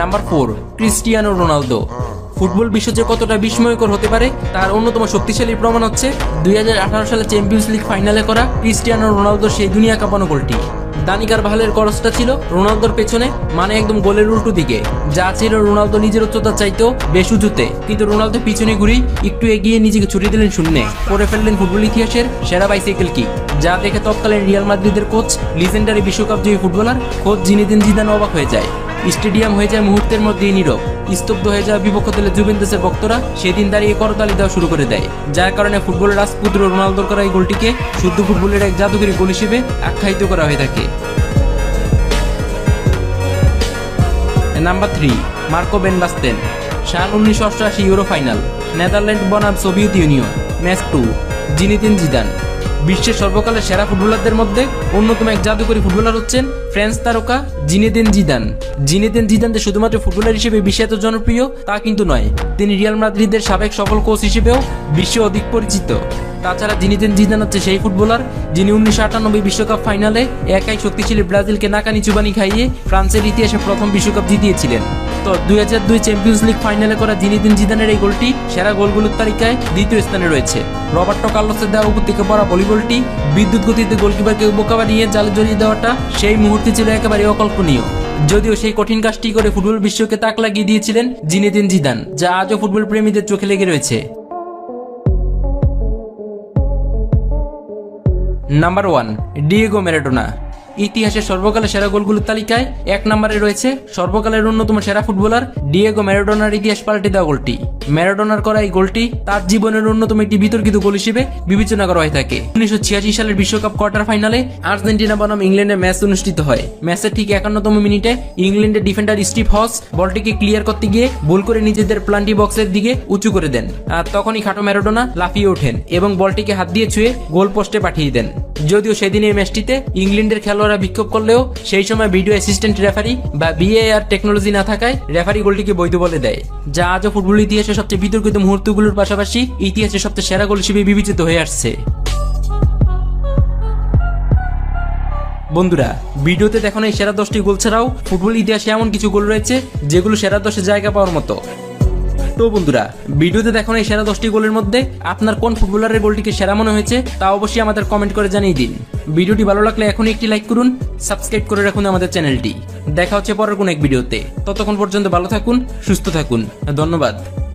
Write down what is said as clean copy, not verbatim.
Number 4, Cristiano Ronaldo. Football বিশ্ব যে কতটা বিস্ময়কর হতে পারে তার অন্যতম শক্তিশালী প্রমাণ হচ্ছে 2018 সালে চ্যাম্পিয়ন্স লিগ ফাইনালে করা ক্রিস্টিয়ানো রোনালদোর সেই দুনিয়া কাঁপানো গোলটি। দানিকার ভালের করসটা ছিল রোনালদোর পেছনে, মানে একদম গোলের উল্টো দিকে, যা ছিল রোনালদো নিজের উচ্চতা চাইতেও বেশ উঁচুতে, কিন্তু রোনালদো পিছনে ঘুরেই একটু এগিয়ে নিজেকে ছুটিয়ে দিলেন শূন্যে, করে ফেললেন ফুটবল ইতিহাসের সেরা বাইসাইকেল কিক, যা দেখে তৎকালীন রিয়াল মাদ্রিদের কোচ, লিজেন্ডারি বিশ্বকাপ জয়ী ফুটবলার কোচ জিনেদিন জিদান অবাক হয়ে যায়। স্টেডিয়াম হয়ে যায় মুহূর্তের মধ্যেই নীরব। স্তব্ধ হয়ে যাওয়া বিপক্ষ দলের জুভেন্টাসের ভক্তরা সেদিন দাঁড়িয়ে করতালি দেওয়া শুরু করে দেয়, যার কারণে ফুটবলের রাজপুত্র রোনালদোর করা এই গোলটিকে শুদ্ধ ফুটবলের এক জাদুকরী গোল হিসেবে আখ্যায়িত করা হয়ে থাকে। Number 3, Marco van Basten. সাল 1988 ইউরো ফাইনাল, নেদারল্যান্ড বনাম Soviet union. Match 2, Zinedine Zidane. বিশ্বের সর্বকালের সেরা ফুটবলারদের মধ্যে অন্যতম এক জাদুকরী ফুটবলার হচ্ছেন ফ্রান্স তারকা জিনেদিন জিদান। জিনেদিন জিদান যে শুধুমাত্র ফুটবলার হিসেবে বিশ্বে এত জনপ্রিয় তা কিন্তু নয়, তিনি রিয়াল মাদ্রিদের সাবেক সফল কোচ হিসেবেও বিশ্বে অধিক পরিচিত। তাছাড়া জিনেদিন জিদান হচ্ছে সেই ফুটবলার যিনি 1998 বিশ্বকাপ ফাইনালে একাই শক্তিশালী ব্রাজিলকে নাকানি চুবানি খাইয়ে ফ্রান্সের ইতিহাসে প্রথম বিশ্বকাপ জিতিয়েছিলেন। তো 2002 চ্যাম্পিয়ন্স লিগ ফাইনালে করা জিনেদিন জিদানের এই গোলটি সেরা গোলগুলোর তালিকায় দ্বিতীয় স্থানে রয়েছে। রবার্টো কার্লোসের দেওয়া উপর থেকে পড়া ভলিবলটি বিদ্যুৎ গতিতে গোলকিপারকে বোকা বানিয়ে জালে জড়িয়ে দেওয়াটা সেই মুহূর্তে ছিল একেবারে অকল্পনীয়। যদিও সেই কঠিন কাজটি করে ফুটবল বিশ্বকে তাক লাগিয়ে দিয়েছিলেন জিনেদিন জিদান, যা আজও ফুটবল প্রেমীদের চোখে লেগে রয়েছে। Number 1, Diego Maradona. ইতিহাসের সর্বকালের সেরা গোলগুলোর তালিকায় 1 নম্বরে রয়েছে সর্বকালের অন্যতম সেরা ফুটবলার ডিয়েগো ম্যারাডোনার ইতিহাস পাল্টে দেওয়া গোলটি। ম্যারাডোনার করা এই গোলটি তার জীবনের অন্যতম একটি বিতর্কিত গোল হিসেবে বিবেচনা করা হয়ে থাকে। 1986 সালের বিশ্বকাপ কোয়ার্টার ফাইনালে আর্জেন্টিনা বনাম ইংল্যান্ডের ম্যাচ অনুষ্ঠিত হয়। ম্যাচের ঠিক 51তম মিনিটে ইংল্যান্ডের ডিফেন্ডার স্টিভ হস বলটিকে ক্লিয়ার করতে গিয়ে ভুল করে নিজেদের প্লান্টি বক্সের দিকে উঁচু করে দেন, আর তখনই খাটো ম্যারাডোনা লাফিয়ে ওঠেন এবং বলটিকে হাত দিয়ে ছুঁয়ে গোল পোস্টে পাঠিয়ে দেন। যদিও সেদিন এই ম্যাচটিতে ইংল্যান্ডের খেলোয়াড়রা বিক্ষোভ করলেও সেই সময় ভিডিও অ্যাসিস্ট্যান্ট রেফারি বা VAR টেকনোলজি না থাকায় রেফারি গোলটিকে বৈধ বলে দেয়, যা আজও ফুটবল ইতিহাসের সবচেয়ে বিতর্কিত মুহূর্তগুলোর পাশাপাশি ইতিহাসের সবচেয়ে সেরা গোল হিসেবে বিবেচিত হয়ে আসছে। বন্ধুরা, ভিডিওতে দেখানো এই সেরা 10টি গোল ছাড়াও ফুটবল ইতিহাসে এমন কিছু গোল রয়েছে যেগুলো সেরা 10-এ জায়গা পাওয়ার মতো। তো বন্ধুরা, ভিডিওতে দেখানো এই সেরা 10টি গোলের মধ্যে আপনার কোন ফুটবলারের গোলটিকে সেরা মনে হয়েছে তা অবশ্যই আমাদের কমেন্ট করে জানিয়ে দিন। ভিডিওটি ভালো লাগলে এখনই একটি লাইক করুন, সাবস্ক্রাইব করে রাখুন আমাদের চ্যানেলটি। দেখা হচ্ছে পরের কোন এক ভিডিওতে। ততক্ষণ পর্যন্ত ভালো থাকুন, সুস্থ থাকুন। ধন্যবাদ।